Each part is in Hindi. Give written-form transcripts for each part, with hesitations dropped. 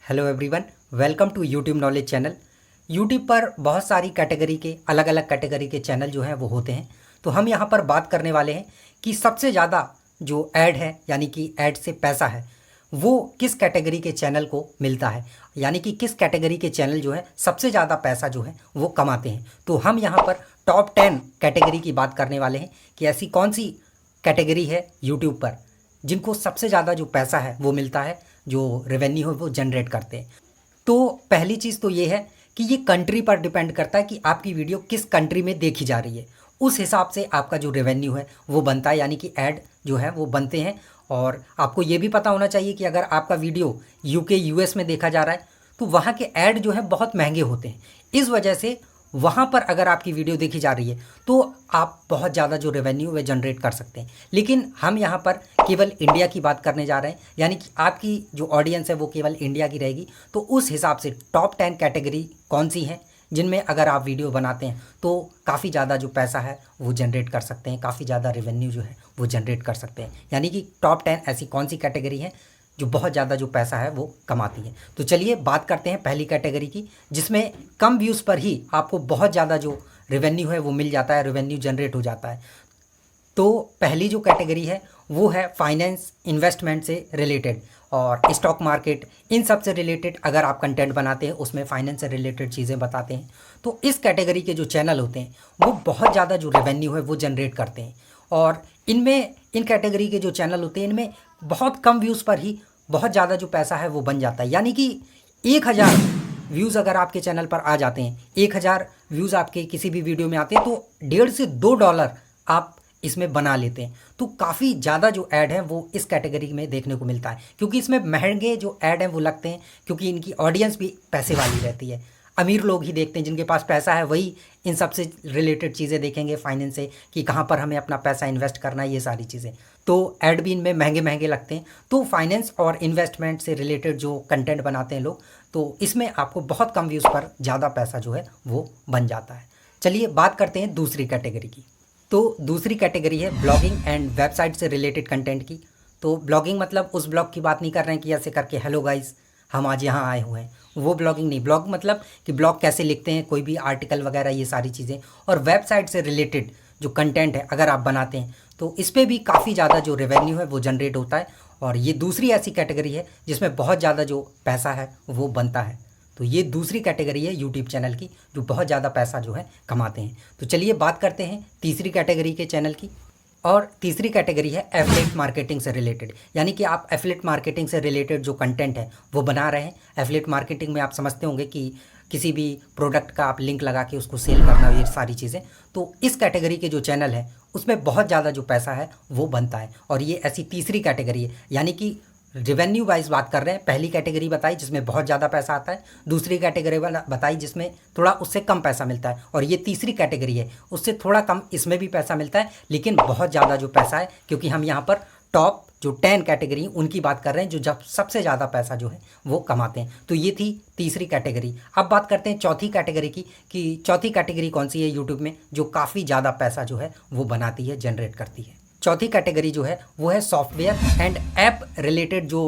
Hello everyone, welcome to YouTube knowledge channel. YouTube पर बहुत सारी कैटेगरी के अलग अलग कैटेगरी के चैनल जो हैं वो होते हैं। तो हम यहाँ पर बात करने वाले हैं कि सबसे ज़्यादा जो ऐड है यानी कि ऐड से पैसा है वो किस कैटेगरी के चैनल को मिलता है, यानी कि किस कैटेगरी के चैनल जो है सबसे ज़्यादा पैसा जो है वो कमाते हैं। तो हम यहाँ पर टॉप 10 कैटेगरी की बात करने वाले हैं कि ऐसी कौन सी कैटेगरी है यूट्यूब पर जिनको सबसे ज़्यादा जो पैसा है वो मिलता है, जो रेवेन्यू है वो जनरेट करते हैं। तो पहली चीज़ तो ये है कि ये कंट्री पर डिपेंड करता है कि आपकी वीडियो किस कंट्री में देखी जा रही है, उस हिसाब से आपका जो रेवेन्यू है वो बनता है, यानी कि ऐड जो है वो बनते हैं। और आपको ये भी पता होना चाहिए कि अगर आपका वीडियो यूके यूएस में देखा जा रहा है तो वहाँ के ऐड जो है बहुत महंगे होते हैं। इस वजह से वहाँ पर अगर आपकी वीडियो देखी जा रही है तो आप बहुत ज़्यादा जो रेवेन्यू वे जनरेट कर सकते हैं। लेकिन हम यहाँ पर केवल इंडिया की बात करने जा रहे हैं, यानी कि आपकी जो ऑडियंस है वो केवल इंडिया की रहेगी। तो उस हिसाब से टॉप 10 कैटेगरी कौन सी हैं जिनमें अगर आप वीडियो बनाते हैं तो काफ़ी ज़्यादा जो पैसा है वो जनरेट कर सकते हैं, काफ़ी ज़्यादा रेवेन्यू जो है वो जनरेट कर सकते हैं। यानी कि टॉप 10 ऐसी कौन सी कैटेगरी है जो बहुत ज़्यादा जो पैसा है वो कमाती है। तो चलिए बात करते हैं पहली कैटेगरी की, जिसमें कम व्यूज़ पर ही आपको बहुत ज़्यादा जो रेवेन्यू है वो मिल जाता है, रेवेन्यू जनरेट हो जाता है। तो पहली जो कैटेगरी है वो है फाइनेंस इन्वेस्टमेंट से रिलेटेड और स्टॉक मार्केट, इन सब से रिलेटेड अगर आप कंटेंट बनाते हैं उसमें फाइनेंस से रिलेटेड चीज़ें बताते हैं तो इस कैटेगरी के जो चैनल होते हैं वो बहुत ज़्यादा जो रेवेन्यू है वो जनरेट करते हैं। और इनमें इन कैटेगरी के जो चैनल होते हैं इनमें बहुत कम व्यूज़ पर ही बहुत ज़्यादा जो पैसा है वो बन जाता है। यानी कि 1000 व्यूज़ अगर आपके चैनल पर आ जाते हैं, 1000 व्यूज़ आपके किसी भी वीडियो में आते हैं तो $1.5 से $2 आप इसमें बना लेते हैं। तो काफ़ी ज़्यादा जो ऐड है वो इस कैटेगरी में देखने को मिलता है, क्योंकि इसमें महंगे जो ऐड हैं वो लगते हैं, क्योंकि इनकी ऑडियंस भी पैसे वाली रहती है। अमीर लोग ही देखते हैं, जिनके पास पैसा है वही इन सब से रिलेटेड चीज़ें देखेंगे, फाइनेंस से कि कहाँ पर हमें अपना पैसा इन्वेस्ट करना है, ये सारी चीज़ें। तो ऐड भी इनमें महंगे महंगे लगते हैं। तो फाइनेंस और इन्वेस्टमेंट से रिलेटेड जो कंटेंट बनाते हैं लोग, तो इसमें आपको बहुत कम व्यूज़ पर ज़्यादा पैसा जो है वो बन जाता है। चलिए बात करते हैं दूसरी कैटेगरी की। तो दूसरी कैटेगरी है ब्लॉगिंग एंड वेबसाइट से रिलेटेड कंटेंट की। तो ब्लॉगिंग मतलब उस ब्लॉग की बात नहीं कर रहे हैं कि ऐसे करके हेलो गाइस हम आज यहाँ आए हुए हैं, वो ब्लॉगिंग नहीं। ब्लॉग मतलब कि ब्लॉग कैसे लिखते हैं, कोई भी आर्टिकल वगैरह, ये सारी चीज़ें। और वेबसाइट से रिलेटेड जो कंटेंट है अगर आप बनाते हैं तो इस पर भी काफ़ी ज़्यादा जो रेवेन्यू है वो जनरेट होता है। और ये दूसरी ऐसी कैटेगरी है जिसमें बहुत ज़्यादा जो पैसा है वो बनता है। तो ये दूसरी कैटेगरी है यूट्यूब चैनल की जो बहुत ज़्यादा पैसा जो है कमाते हैं। तो चलिए बात करते हैं तीसरी कैटेगरी के चैनल की। और तीसरी कैटेगरी है एफिलिएट मार्केटिंग से रिलेटेड, यानी कि आप एफिलिएट मार्केटिंग से रिलेटेड जो कंटेंट है वो बना रहे हैं। एफिलिएट मार्केटिंग में आप समझते होंगे कि किसी भी प्रोडक्ट का आप लिंक लगा के उसको सेल करना, ये सारी चीज़ें। तो इस कैटेगरी के जो चैनल है उसमें बहुत ज़्यादा जो पैसा है वो बनता है। और ये ऐसी तीसरी कैटेगरी है, यानी कि रेवेन्यू वाइज बात कर रहे हैं। पहली कैटेगरी बताई जिसमें बहुत ज़्यादा पैसा आता है, दूसरी कैटेगरी वाला बताई जिसमें थोड़ा उससे कम पैसा मिलता है, और ये तीसरी कैटेगरी है उससे थोड़ा कम, इसमें भी पैसा मिलता है लेकिन बहुत ज़्यादा जो पैसा है, क्योंकि हम यहाँ पर टॉप जो 10 कैटेगरी उनकी बात कर रहे हैं जो जब सबसे ज़्यादा पैसा जो है वो कमाते हैं। तो ये थी तीसरी कैटेगरी। अब बात करते हैं चौथी कैटेगरी की कि चौथी कैटेगरी कौन सी है यूट्यूब में जो काफ़ी ज़्यादा पैसा जो है वो बनाती है, जनरेट करती है। चौथी कैटेगरी जो है वो है सॉफ्टवेयर एंड ऐप रिलेटेड जो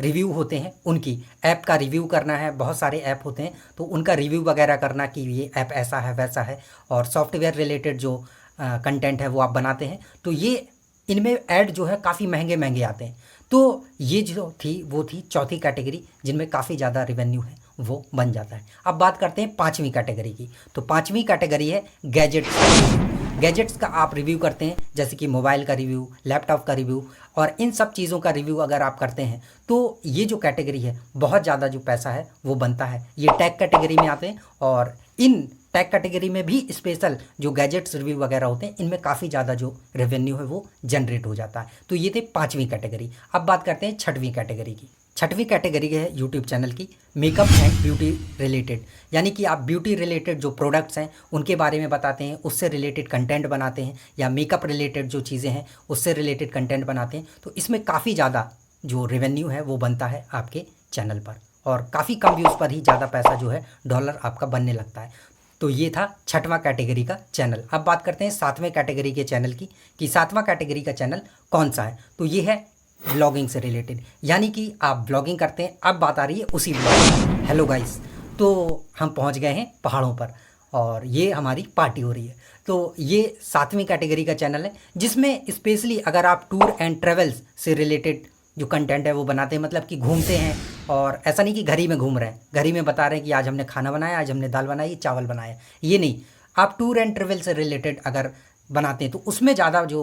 रिव्यू होते हैं उनकी। ऐप का रिव्यू करना है, बहुत सारे ऐप होते हैं तो उनका रिव्यू वगैरह करना कि ये ऐप ऐसा है वैसा है, और सॉफ्टवेयर रिलेटेड जो कंटेंट है वो आप बनाते हैं। तो ये इनमें ऐड जो है काफ़ी महंगे महंगे आते हैं। तो ये जो थी वो थी चौथी कैटेगरी जिनमें काफ़ी ज़्यादा रेवेन्यू है वो बन जाता है। अब बात करते हैं पाँचवीं कैटेगरी की। तो पाँचवीं कैटेगरी है गैजेट्स। गैजेट्स का आप रिव्यू करते हैं, जैसे कि मोबाइल का रिव्यू, लैपटॉप का रिव्यू, और इन सब चीज़ों का रिव्यू अगर आप करते हैं तो ये जो कैटेगरी है बहुत ज़्यादा जो पैसा है वो बनता है। ये टैग कैटेगरी में आते हैं, और इन टैग कैटेगरी में भी स्पेशल जो गैजेट्स रिव्यू वगैरह होते हैं इनमें काफ़ी ज़्यादा जो रेवेन्यू है वो जनरेट हो जाता है। तो ये थे पाँचवीं कैटेगरी। अब बात करते हैं छठवीं कैटेगरी की। छठवीं कैटेगरी है यूट्यूब चैनल की मेकअप एंड ब्यूटी रिलेटेड, यानी कि आप ब्यूटी रिलेटेड जो प्रोडक्ट्स हैं उनके बारे में बताते हैं, उससे रिलेटेड कंटेंट बनाते हैं, या मेकअप रिलेटेड जो चीज़ें हैं उससे रिलेटेड कंटेंट बनाते हैं। तो इसमें काफ़ी ज़्यादा जो रेवेन्यू है वो बनता है आपके चैनल पर, और काफ़ी कम व्यूज़ पर ही ज़्यादा पैसा जो है डॉलर आपका बनने लगता है। तो ये था छठवां कैटेगरी का चैनल। अब बात करते हैं सातवें कैटेगरी के चैनल की कि सातवां कैटेगरी का चैनल कौन सा है। तो ये है ब्लॉगिंग से रिलेटेड, यानी कि आप ब्लॉगिंग करते हैं। अब बात आ रही है उसी ब्लॉग। हेलो गाइस, तो हम पहुंच गए हैं पहाड़ों पर और ये हमारी पार्टी हो रही है। तो ये 7वीं कैटेगरी का चैनल है जिसमें स्पेशली अगर आप टूर एंड ट्रेवल्स से रिलेटेड जो कंटेंट है वो बनाते हैं, मतलब कि घूमते हैं। और ऐसा नहीं कि घर ही में घूम रहे हैं, घर ही में बता रहे हैं कि आज हमने खाना बनाया, आज हमने दाल बनाई, चावल बनाया, ये नहीं। आप टूर एंड ट्रेवल से रिलेटेड अगर बनाते हैं तो उसमें ज़्यादा जो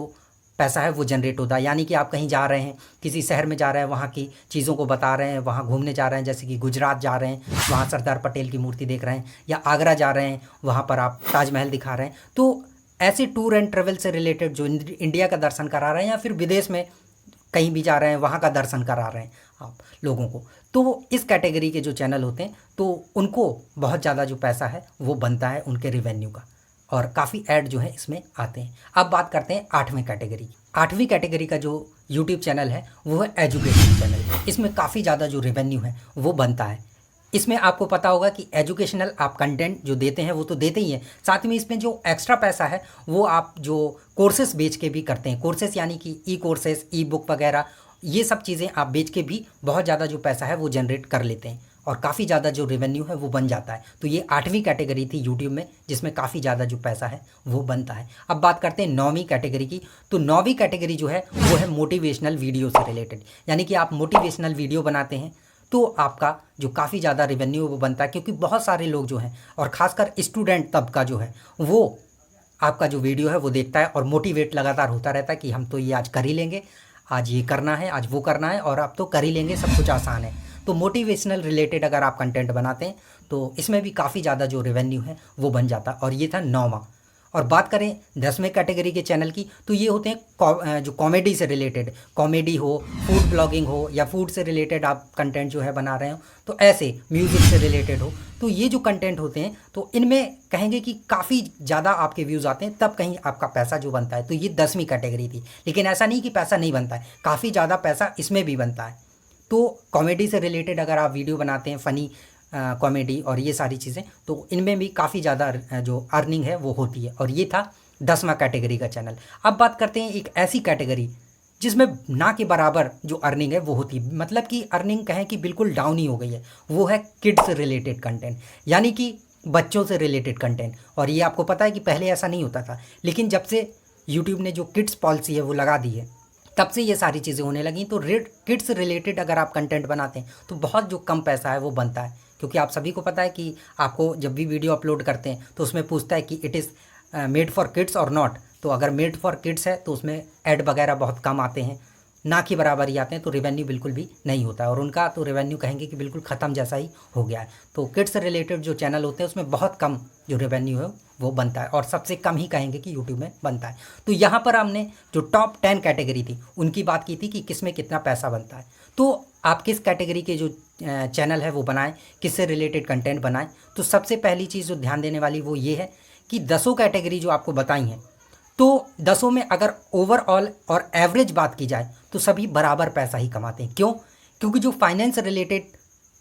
पैसा है वो जनरेट होता है। यानी कि आप कहीं जा रहे हैं, किसी शहर में जा रहे हैं, वहाँ की चीज़ों को बता रहे हैं, वहाँ घूमने जा रहे हैं, जैसे कि गुजरात जा रहे हैं, वहाँ सरदार पटेल की मूर्ति देख रहे हैं, या आगरा जा रहे हैं, वहाँ पर आप ताजमहल दिखा रहे हैं। तो ऐसे टूर एंड ट्रेवल से रिलेटेड जो इंडिया का दर्शन करा रहे हैं, या फिर विदेश में कहीं भी जा रहे हैं वहाँ का दर्शन करा रहे हैं आप लोगों को, तो इस कैटेगरी के जो चैनल होते हैं तो उनको बहुत ज़्यादा जो पैसा है वो बनता है उनके रिवेन्यू का, और काफ़ी ऐड जो है इसमें आते हैं। अब बात करते हैं 8वीं कैटेगरी की। 8वीं कैटेगरी का जो यूट्यूब चैनल है वो है एजुकेशन चैनल। इसमें काफ़ी ज़्यादा जो रेवेन्यू है वो बनता है। इसमें आपको पता होगा कि एजुकेशनल आप कंटेंट जो देते हैं वो तो देते ही हैं, साथ में इसमें जो एक्स्ट्रा पैसा है वो आप जो कोर्सेस बेच के भी करते हैं। कोर्सेस यानी कि ई कोर्सेस, ई बुक वगैरह, ये सब चीज़ें आप बेच के भी बहुत ज़्यादा जो पैसा है वो जनरेट कर लेते हैं और काफ़ी ज़्यादा जो रेवेन्यू है वो बन जाता है। तो ये 8वीं कैटेगरी थी यूट्यूब में जिसमें काफ़ी ज़्यादा जो पैसा है वो बनता है। अब बात करते हैं 9वीं कैटेगरी की। तो 9वीं कैटेगरी जो है वो है मोटिवेशनल वीडियो से रिलेटेड, यानी कि आप मोटिवेशनल वीडियो बनाते हैं तो आपका जो काफ़ी ज़्यादा रेवेन्यू वो बनता है, क्योंकि बहुत सारे लोग जो हैं और ख़ासकर स्टूडेंट तबका जो है वो आपका जो वीडियो है वो देखता है और मोटिवेट लगातार होता रहता है कि हम तो ये आज कर ही लेंगे, आज ये करना है, आज वो करना है, और अब तो कर ही लेंगे, सब कुछ आसान है। तो मोटिवेशनल रिलेटेड अगर आप कंटेंट बनाते हैं तो इसमें भी काफ़ी ज़्यादा जो रेवेन्यू है वो बन जाता है। और ये था 9वां। और बात करें 10वें कैटेगरी के चैनल की, तो ये होते हैं जो कॉमेडी से रिलेटेड, कॉमेडी हो, फूड ब्लॉगिंग हो, या फूड से रिलेटेड आप कंटेंट जो है बना रहे हो, तो ऐसे म्यूज़िक से रिलेटेड हो, तो ये जो कंटेंट होते हैं तो इनमें कहेंगे कि काफ़ी ज़्यादा आपके व्यूज़ आते हैं, तब कहीं आपका पैसा जो बनता है। तो ये 10वीं कैटेगरी थी। लेकिन ऐसा नहीं कि पैसा नहीं बनता है, काफ़ी ज़्यादा पैसा इसमें भी बनता है। तो कॉमेडी से रिलेटेड अगर आप वीडियो बनाते हैं, फ़नी कॉमेडी और ये सारी चीज़ें, तो इनमें भी काफ़ी ज़्यादा जो अर्निंग है वो होती है। और ये था 10वां कैटेगरी का चैनल। अब बात करते हैं एक ऐसी कैटेगरी जिसमें ना के बराबर जो अर्निंग है वो होती है, मतलब कि अर्निंग कहें कि बिल्कुल डाउन ही हो गई है। वो है किड्स रिलेटेड कंटेंट, यानी कि बच्चों से रिलेटेड कंटेंट। और ये आपको पता है कि पहले ऐसा नहीं होता था, लेकिन जब से यूट्यूब ने जो किड्स पॉलिसी है वो लगा दी है तब से ये सारी चीज़ें होने लगी। तो किड्स रिलेटेड अगर आप कंटेंट बनाते हैं तो बहुत जो कम पैसा है वो बनता है, क्योंकि आप सभी को पता है कि आपको जब भी वीडियो अपलोड करते हैं तो उसमें पूछता है कि it is made for kids और नॉट। तो अगर मेड फॉर किड्स है तो उसमें ऐड वगैरह बहुत कम आते हैं, ना के बराबर ही आते हैं, तो रेवेन्यू बिल्कुल भी नहीं होता है। और उनका तो रेवेन्यू कहेंगे कि बिल्कुल ख़त्म जैसा ही हो गया है। तो किड्स से रिलेटेड जो चैनल होते हैं उसमें बहुत कम जो रेवेन्यू है वो बनता है, और सबसे कम ही कहेंगे कि यूट्यूब में बनता है। तो यहाँ पर हमने जो टॉप 10 कैटेगरी थी उनकी बात की थी कि किस में कितना पैसा बनता है। तो आप किस कैटेगरी के जो चैनल है वो बनाएं, किससे रिलेटेड कंटेंट बनाएं। तो सबसे पहली चीज़ जो ध्यान देने वाली वो ये है कि 10 कैटेगरी जो आपको बताई हैं, तो 10 में अगर ओवरऑल और एवरेज बात की जाए तो सभी बराबर पैसा ही कमाते हैं। क्यों? क्योंकि जो फाइनेंस रिलेटेड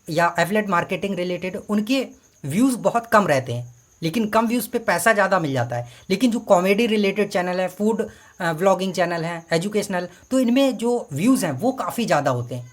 या एफिलिएट मार्केटिंग रिलेटेड उनके व्यूज़ बहुत कम रहते हैं, लेकिन कम व्यूज़ पे पैसा ज़्यादा मिल जाता है। लेकिन जो कॉमेडी रिलेटेड चैनल है, फूड व्लॉगिंग चैनल है, एजुकेशनल, तो इनमें जो व्यूज़ हैं वो काफ़ी ज़्यादा होते हैं,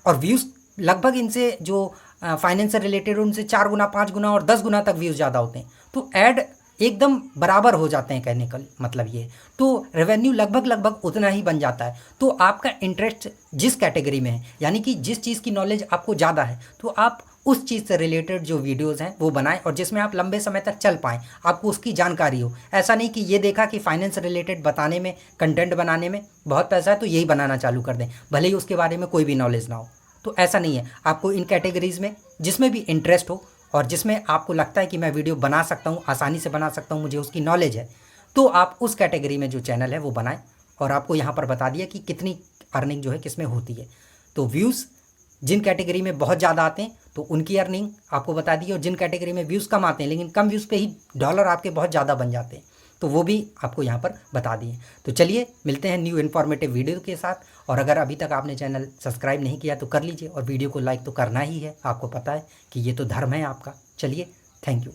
और व्यूज़ लगभग इनसे जो फाइनेंस से रिलेटेड उनसे 4 गुना, 5 गुना और 10 गुना तक व्यूज़ ज़्यादा होते हैं। तो ऐड एकदम बराबर हो जाते हैं, कहने का मतलब ये। तो रेवेन्यू लगभग उतना ही बन जाता है। तो आपका इंटरेस्ट जिस कैटेगरी में है, यानी कि जिस चीज़ की नॉलेज आपको ज़्यादा है, तो आप उस चीज़ से रिलेटेड जो वीडियोज़ हैं वो बनाएं, और जिसमें आप लंबे समय तक चल पाएँ, आपको उसकी जानकारी हो। ऐसा नहीं कि ये देखा कि फाइनेंस रिलेटेड बताने में, कंटेंट बनाने में बहुत पैसा है तो यही बनाना चालू कर दें, भले ही उसके बारे में कोई भी नॉलेज ना हो। तो ऐसा नहीं है। आपको इन कैटेगरीज़ में जिसमें भी इंटरेस्ट हो और जिसमें आपको लगता है कि मैं वीडियो बना सकता हूँ, आसानी से बना सकता हूँ, मुझे उसकी नॉलेज है, तो आप उस कैटेगरी में जो चैनल है वो बनाएं। और आपको यहाँ पर बता दिया कि कितनी अर्निंग जो है किसमें होती है। तो व्यूज़ जिन कैटेगरी में बहुत ज़्यादा आते हैं तो उनकी अर्निंग आपको बता दी, और जिन कैटेगरी में व्यूज़ कम आते हैं लेकिन कम व्यूज़ पे ही डॉलर आपके बहुत ज़्यादा बन जाते हैं, तो वो भी आपको यहाँ पर बता दिए। तो चलिए मिलते हैं न्यू इन्फॉर्मेटिव वीडियो के साथ। और अगर अभी तक आपने चैनल सब्सक्राइब नहीं किया तो कर लीजिए, और वीडियो को लाइक तो करना ही है, आपको पता है कि ये तो धर्म है आपका। चलिए, थैंक यू।